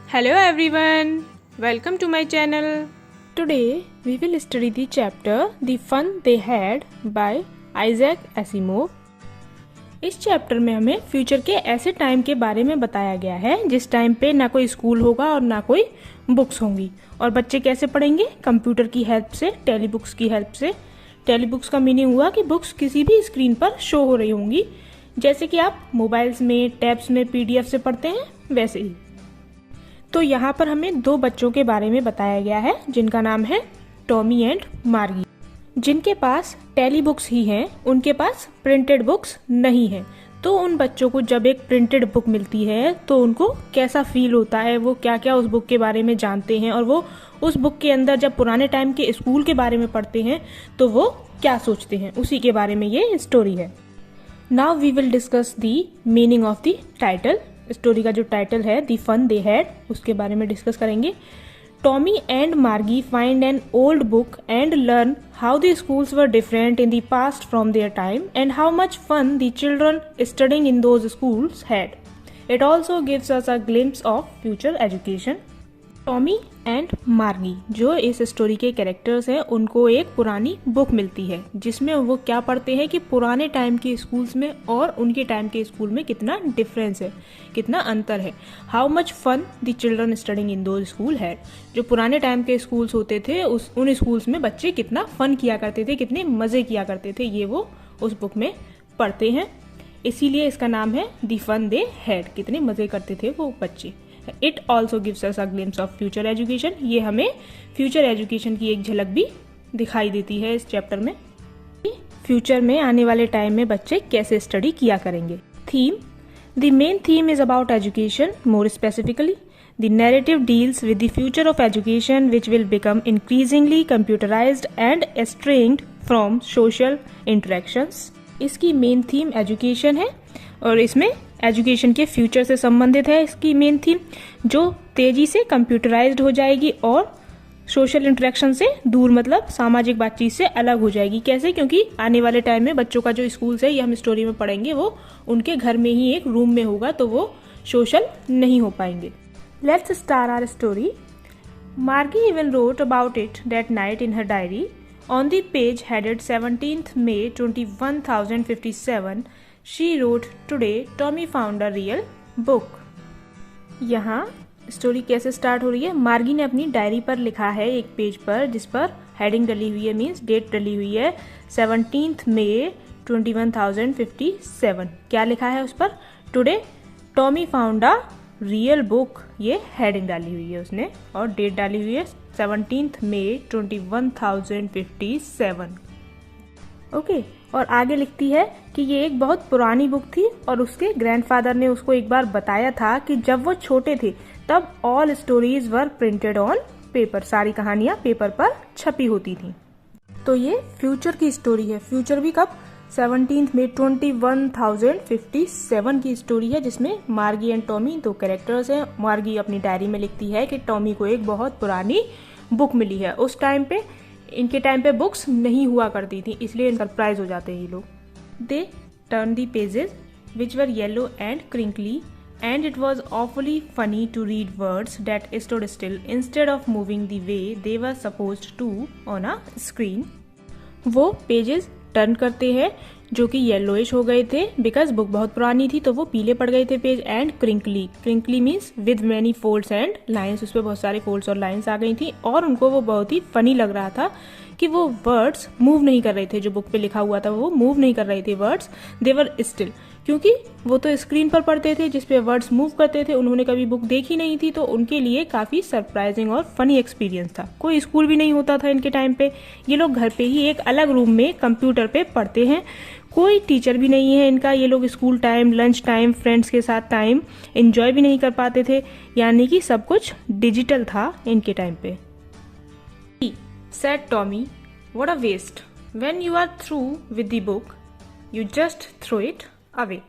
Hello everyone, welcome to my channel. Today we will study the chapter The Fun They Had by Isaac Asimov. इस chapter में हमें future के ऐसे time के बारे में बताया गया है जिस टाइम पे ना कोई स्कूल होगा और ना कोई बुक्स होंगी। और बच्चे कैसे पढ़ेंगे? कंप्यूटर की हेल्प से, टेली बुक्स की हेल्प से। टेली बुक्स का मीनिंग हुआ कि बुक्स किसी भी स्क्रीन पर शो हो रही होंगी, जैसे कि आप मोबाइल्स में, टैब्स में पीडीएफ से पढ़ते हैं वैसे ही। तो यहाँ पर हमें दो बच्चों के बारे में बताया गया है जिनका नाम है टॉमी एंड मार्गी, जिनके पास टेली बुक्स ही हैं, उनके पास प्रिंटेड बुक्स नहीं है। तो उन बच्चों को जब एक प्रिंटेड बुक मिलती है तो उनको कैसा फील होता है, वो क्या क्या उस बुक के बारे में जानते हैं और वो उस बुक के अंदर जब पुराने टाइम के स्कूल के बारे में पढ़ते हैं तो वो क्या सोचते हैं, उसी के बारे में ये स्टोरी है। Now we will discuss the meaning of the title. Story का जो टाइटल है दी फन दे हैड, उसके बारे में डिस्कस करेंगे। Tommy and Margie find an old book and learn how the schools were different in the past from their time and how much fun the children studying in those schools had. It also gives us a glimpse of future education. Tommy and Margie जो इस story के characters हैं, उनको एक पुरानी book मिलती है जिसमें वो क्या पढ़ते हैं कि पुराने टाइम के स्कूल्स में और उनके टाइम के स्कूल में कितना डिफरेंस है, कितना अंतर है। How much fun the children studying in those school had. जो पुराने टाइम के स्कूल्स होते थे उन स्कूल्स में बच्चे कितना फन किया करते थे, कितने मजे किया करते थे, ये वो उस बुक में पढ़ते हैं। इसीलिए इसका नाम है द फन दे हैड, कितने मजे करते थे वो बच्चे। It also gives us a glimpse of future education, ये हमें फ्यूचर एजुकेशन की एक झलक भी दिखाई देती है इस चैप्टर में। फ्यूचर में आने वाले टाइम में बच्चे कैसे स्टडी किया करेंगे। Theme, the main theme is about education. More specifically the narrative deals with the future of education which will become increasingly computerized and estranged from social interactions. इसकी मेन थीम एजुकेशन है और इसमें education के future से संबंधित है इसकी main theme, जो तेजी से कंप्यूटराइज्ड हो जाएगी और सोशल इंटरेक्शन से दूर, मतलब सामाजिक बातचीत से अलग हो जाएगी। कैसे? क्योंकि आने वाले टाइम में बच्चों का जो स्कूल है, ये हम स्टोरी में पढ़ेंगे, वो उनके घर में ही एक रूम में होगा, तो वो सोशल नहीं हो पाएंगे। Let's start our story. Margie even wrote about it that night in her diary. On the page headed 17th May 21,057 she wrote, today Tommy found a real book। यहाँ स्टोरी कैसे start हो रही है? मार्गी ने अपनी डायरी पर लिखा है एक पेज पर, जिस पर हेडिंग डली हुई है, मीन्स डेट डली हुई है 17th May 21,057। क्या लिखा है उस पर? Today Tommy found a real book, ये हेडिंग डाली हुई है उसने और डेट डाली हुई है 17th May 21,057। ओके, और आगे लिखती है कि ये एक बहुत पुरानी बुक थी और उसके ग्रैंडफादर ने उसको एक बार बताया था कि जब वो छोटे थे तब all stories were printed on paper, सारी कहानियां पेपर पर छपी होती थी। तो ये फ्यूचर की स्टोरी है। फ्यूचर भी कब? 17th May 21,057 की स्टोरी है, जिसमें मार्गी एंड टॉमी दो कैरेक्टर्स हैं। मार्गी अपनी डायरी में लिखती है कि टॉमी को एक बहुत पुरानी बुक मिली है। उस टाइम पे, इनके टाइम पे बुक्स नहीं हुआ करती थी, इसलिए सरप्राइज हो जाते हैं ये लोग। They turn the pages which were yellow and crinkly and it was awfully funny to read words that stood still instead of moving the way they were supposed to on a screen. वो pages turn करते हैं जो कि yellowish हो गए थे, because book बहुत पुरानी थी तो वो पीले पड़ गए थे page. And crinkly, crinkly means with many folds and lines, उस पर बहुत सारे फोल्ड्स और लाइन्स आ गई थी और उनको वो बहुत ही फनी लग रहा था कि वो वर्ड्स मूव नहीं कर रहे थे, जो बुक पे लिखा हुआ था वो मूव नहीं कर रहे थे वर्ड्स, दे वर स्टिल, क्योंकि वो तो स्क्रीन पर पढ़ते थे जिसपे वर्ड्स मूव करते थे, उन्होंने कभी बुक देखी नहीं थी, तो उनके लिए काफ़ी सरप्राइजिंग और फनी एक्सपीरियंस था। कोई स्कूल भी नहीं होता था इनके टाइम पे, ये लोग घर पे ही एक अलग रूम में कंप्यूटर पे पढ़ते हैं। कोई टीचर भी नहीं है इनका, ये लोग school time, lunch time, friends के साथ टाइम एंजॉय भी नहीं कर पाते थे, यानी कि सब कुछ डिजिटल था इनके टाइम पे। Said Tommy, what a waste. When you are through with the book, you just throw it away.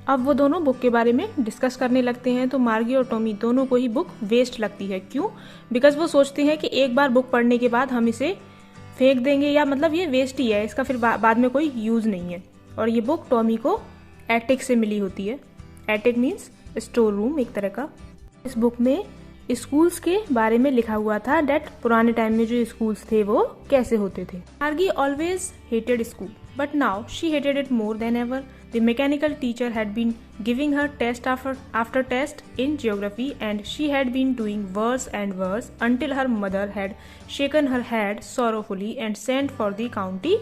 अब वो दोनों बुक के बारे में डिस्कस करने लगते हैं, तो मार्गी और टॉमी दोनों को ही बुक वेस्ट लगती है। क्यों? बिकॉज वो सोचते हैं कि एक बार बुक पढ़ने के बाद हम इसे फेंक देंगे, या मतलब ये वेस्ट ही है, इसका फिर बाद में कोई यूज नहीं है। और ये बुक टॉमी को एटिक से मिली होती है। एटिक मीन्स स्टोर रूम एक तरह का। इस बुक में स्कूल्स के बारे में लिखा हुआ था डेट पुराने टाइम में जो स्कूल्स थे वो कैसे होते थे। मार्गी always hated school but now she hated it more than ever. The mechanical teacher had been giving her test after test in geography and she had been doing worse and worse until her mother had shaken her head sorrowfully and sent for the county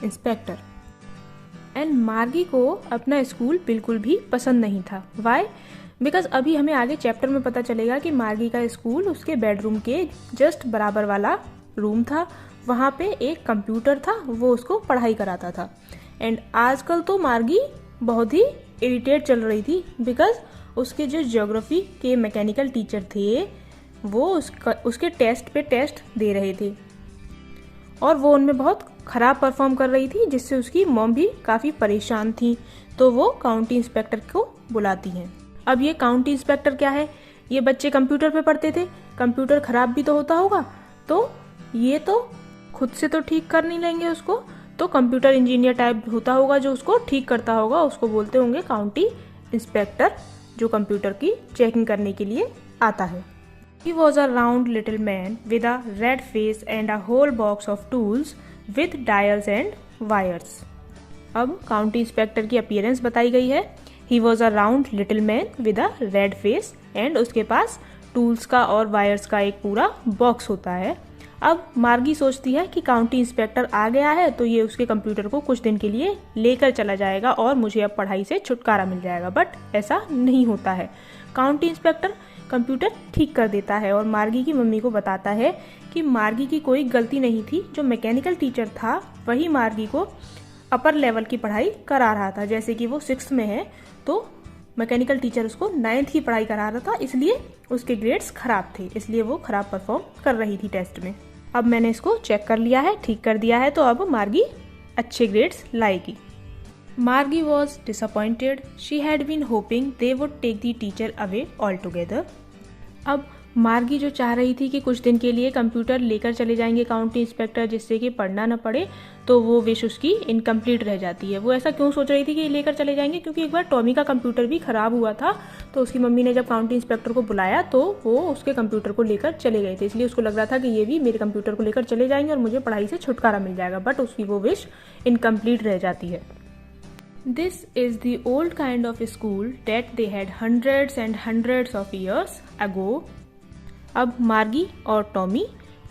inspector. And मार्गी को अपना school बिल्कुल भी पसंद नहीं था। Why? Because अभी हमें आगे चैप्टर में पता चलेगा कि मार्गी का स्कूल उसके बेडरूम के जस्ट बराबर वाला रूम था। वहाँ पे एक कंप्यूटर था, वो उसको पढ़ाई कराता था। एंड आजकल तो मार्गी बहुत ही इरिटेट चल रही थी बिकॉज उसके जो ज्योग्राफी के मैकेनिकल टीचर थे वो उसके टेस्ट पे टेस्ट दे रहे थे और वो उनमें बहुत ख़राब परफॉर्म कर रही थी, जिससे उसकी मॉम भी काफ़ी परेशान थी। तो वो काउंटी इंस्पेक्टर को बुलाती हैं। अब ये काउंटी इंस्पेक्टर क्या है, ये बच्चे कंप्यूटर पे पढ़ते थे, कंप्यूटर ख़राब भी तो होता होगा, तो ये तो खुद से तो ठीक कर नहीं लेंगे उसको, तो कंप्यूटर इंजीनियर टाइप होता होगा जो उसको ठीक करता होगा, उसको बोलते होंगे काउंटी इंस्पेक्टर, जो कंप्यूटर की चेकिंग करने के लिए आता है। He was a round little man with a red face and a whole box of tools with dials and wires. अब काउंटी इंस्पेक्टर की अपीयरेंस बताई गई है। He was a round little man with a red face and उसके पास tools का और wires का एक पूरा बॉक्स होता है। अब मार्गी सोचती है कि काउंटी इंस्पेक्टर आ गया है तो ये उसके कंप्यूटर को कुछ दिन के लिए लेकर चला जाएगा और मुझे अब पढ़ाई से छुटकारा मिल जाएगा, बट ऐसा नहीं होता है। काउंटी इंस्पेक्टर कंप्यूटर ठीक कर देता है और मार्गी की मम्मी को बताता है कि मार्गी की कोई गलती नहीं थी, जो मैकेनिकल टीचर था वही मार्गी को अपर लेवल की पढ़ाई करा रहा था। जैसे कि वो 6th में है तो मैकेनिकल टीचर उसको 9th की पढ़ाई करा रहा था, इसलिए उसके ग्रेड्स खराब थे, इसलिए वो खराब परफॉर्म कर रही थी टेस्ट में। अब मैंने इसको चेक कर लिया है, ठीक कर दिया है, तो अब मार्गी अच्छे ग्रेड्स लाएगी। Margie was disappointed, she had been hoping they would take the teacher away all together. अब मार्गी जो चाह रही थी कि कुछ दिन के लिए कंप्यूटर लेकर चले जाएंगे काउंटी इंस्पेक्टर, जिससे कि पढ़ना न पड़े, तो वो विश उसकी इनकम्प्लीट रह जाती है। वो ऐसा क्यों सोच रही थी कि लेकर चले जाएंगे, क्योंकि एक बार टॉमी का कंप्यूटर भी खराब हुआ था, तो उसकी मम्मी ने जब काउंटी इंस्पेक्टर को बुलाया तो वो उसके कंप्यूटर को लेकर चले गए थे, इसलिए उसको लग रहा था कि ये भी मेरे कंप्यूटर को लेकर चले जाएंगे और मुझे पढ़ाई से छुटकारा मिल जाएगा, बट उसकी वो विश इनकम्प्लीट रह जाती है। This is the old kind of school that they had hundreds and hundreds of years ago. अब मार्गी और टॉमी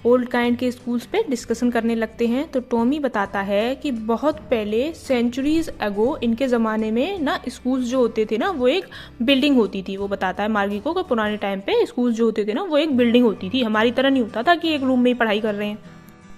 ओल्ड काइंड के स्कूल्स पे डिस्कशन करने लगते हैं। तो टॉमी बताता है कि बहुत पहले सेंचुरीज अगो इनके ज़माने में ना स्कूल्स जो होते थे ना वो एक बिल्डिंग होती थी। वो बताता है मार्गी को कि पुराने टाइम पे स्कूल्स जो होते थे ना वो एक बिल्डिंग होती थी, हमारी तरह नहीं होता था कि एक रूम में ही पढ़ाई कर रहे हैं।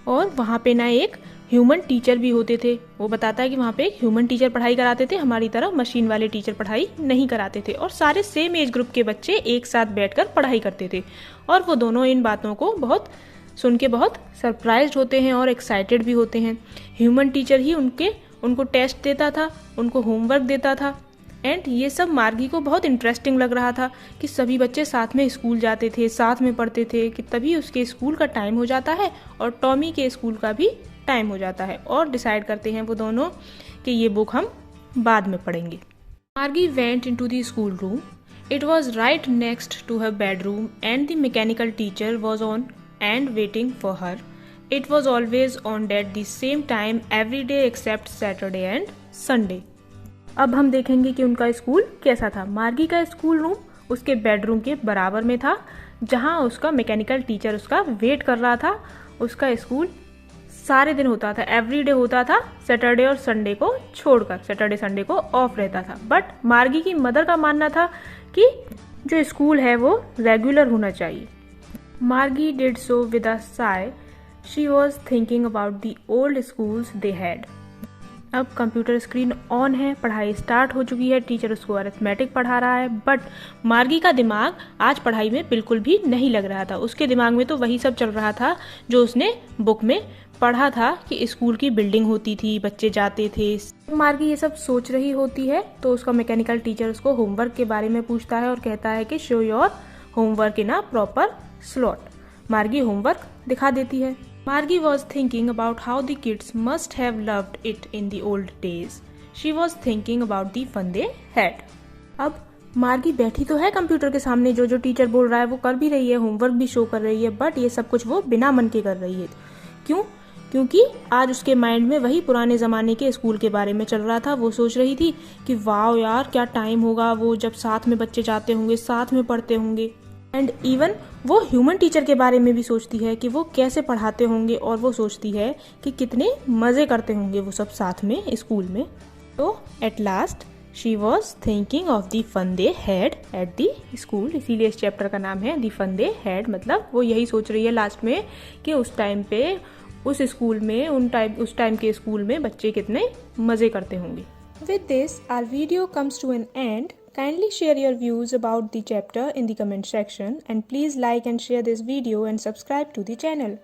और वहाँ पे ना एक ह्यूमन टीचर भी होते थे। वो बताता है कि वहाँ पे एक ह्यूमन टीचर पढ़ाई कराते थे, हमारी तरह मशीन वाले टीचर पढ़ाई नहीं कराते थे। और सारे सेम एज ग्रुप के बच्चे एक साथ बैठकर पढ़ाई करते थे। और वो दोनों इन बातों को बहुत सुन के बहुत सरप्राइज्ड होते हैं और एक्साइटेड भी होते हैं। ह्यूमन टीचर ही उनको टेस्ट देता था, उनको होमवर्क देता था। एंड ये सब मार्गी को बहुत इंटरेस्टिंग लग रहा था कि सभी बच्चे साथ में स्कूल जाते थे, साथ में पढ़ते थे, कि तभी उसके स्कूल का टाइम हो जाता है और टॉमी के स्कूल का भी टाइम हो जाता है। और डिसाइड करते हैं वो दोनों कि ये बुक हम बाद में पढ़ेंगे। Margie went into the school room. It was right next to her bedroom and the mechanical teacher was on and waiting for her. It was always on at the same time every day except Saturday and Sunday. अब हम देखेंगे कि उनका school कैसा था। मार्गी का school room उसके बेडरूम के बराबर में था, जहाँ उसका मैकेनिकल टीचर उसका वेट कर रहा था। उसका स्कूल सारे दिन होता था, एवरीडे होता था, सैटरडे और संडे को छोड़कर। सैटरडे संडे को ऑफ रहता था। बट मार्गी की मदर का मानना था कि जो स्कूल है वो रेगुलर होना चाहिए। मार्गी did so with a Sai. She was thinking about the old schools they had. अब कंप्यूटर स्क्रीन ऑन है, पढ़ाई स्टार्ट हो चुकी है, टीचर उसको अरिथमेटिक पढ़ा रहा है। बट मार्गी का दिमाग आज पढ़ाई में बिल्कुल भी नहीं लग रहा था। उसके दिमाग में तो वही सब चल रहा था जो उसने बुक में पढ़ा था कि स्कूल की बिल्डिंग होती थी, बच्चे जाते थे। मार्गी ये सब सोच रही होती है तो उसका मैकेनिकल टीचर उसको होमवर्क के बारे में पूछता है और कहता है कि show your homework in a proper slot. मार्गी होमवर्क दिखा देती है। Margie was thinking about how the kids must have loved it in the old days. She was thinking about the fun they had. अब मार्गी बैठी तो है computer के सामने, जो जो टीचर बोल रहा है वो कर भी रही है, होमवर्क भी शो कर रही है, बट ये सब कुछ वो बिना मन के कर रही है। क्यों? क्योंकि आज उसके माइंड में वही पुराने ज़माने के स्कूल के बारे में चल रहा था। वो सोच रही थी कि वाह यार क्या टाइम होगा वो जब साथ में बच्चे जाते होंगे, साथ में पढ़ते होंगे। एंड इवन वो ह्यूमन टीचर के बारे में भी सोचती है कि वो कैसे पढ़ाते होंगे, और वो सोचती है कि कितने मज़े करते होंगे वो सब साथ में स्कूल में। तो at last she was thinking of the fun they had at the school, इसीलिए इस चैप्टर का नाम है द फन दे हैड। मतलब वो यही सोच रही है लास्ट में कि उस टाइम पे उस स्कूल में उस टाइम के स्कूल में बच्चे कितने मज़े करते होंगे। With this, our video comes to an end. Kindly share your views about the chapter in the comment section, and please like and share this video and subscribe to the channel.